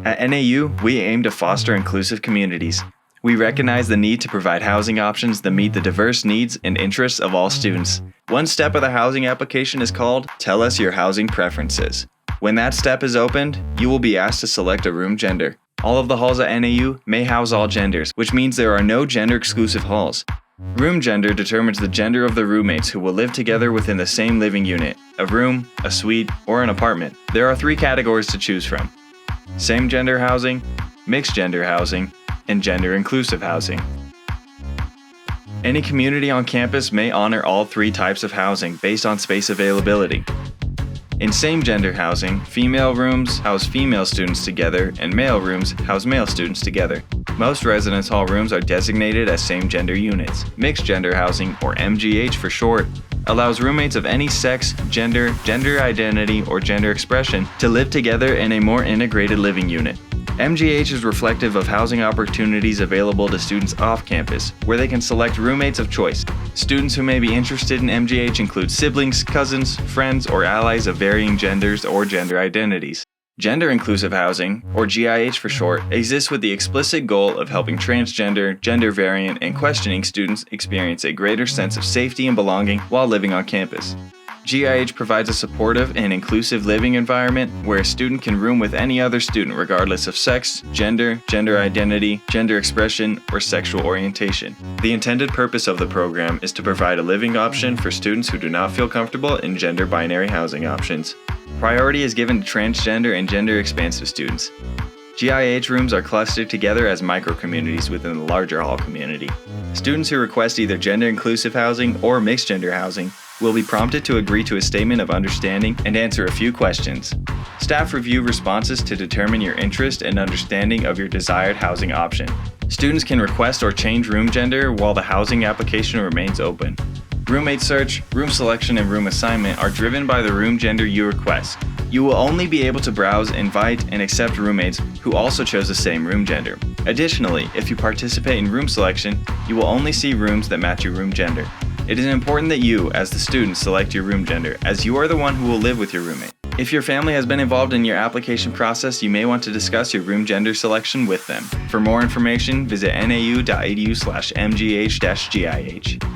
At NAU, we aim to foster inclusive communities. We recognize the need to provide housing options that meet the diverse needs and interests of all students. One step of the housing application is called Tell Us Your Housing Preferences. When that step is opened, you will be asked to select a room gender. All of the halls at NAU may house all genders, which means there are no gender-exclusive halls. Room gender determines the gender of the roommates who will live together within the same living unit, a room, a suite, or an apartment. There are 3 categories to choose from: same-gender housing, mixed-gender housing, and gender-inclusive housing. Any community on campus may honor all 3 types of housing based on space availability. In same-gender housing, female rooms house female students together and male rooms house male students together. Most residence hall rooms are designated as same-gender units. Mixed-gender housing, or MGH for short, allows roommates of any sex, gender, gender identity, or gender expression to live together in a more integrated living unit. MGH is reflective of housing opportunities available to students off campus, where they can select roommates of choice. Students who may be interested in MGH include siblings, cousins, friends, or allies of varying genders or gender identities. Gender-inclusive housing, or GIH for short, exists with the explicit goal of helping transgender, gender-variant, and questioning students experience a greater sense of safety and belonging while living on campus. GIH provides a supportive and inclusive living environment where a student can room with any other student regardless of sex, gender, gender identity, gender expression, or sexual orientation. The intended purpose of the program is to provide a living option for students who do not feel comfortable in gender-binary housing options. Priority is given to transgender and gender-expansive students. GIH rooms are clustered together as micro-communities within the larger hall community. Students who request either gender-inclusive housing or mixed-gender housing will be prompted to agree to a statement of understanding and answer a few questions. Staff review responses to determine your interest and understanding of your desired housing option. Students can request or change room gender while the housing application remains open. Roommate search, room selection, and room assignment are driven by the room gender you request. You will only be able to browse, invite, and accept roommates who also chose the same room gender. Additionally, if you participate in room selection, you will only see rooms that match your room gender. It is important that you, as the student, select your room gender, as you are the one who will live with your roommate. If your family has been involved in your application process, you may want to discuss your room gender selection with them. For more information, visit nau.edu/mgh-gih.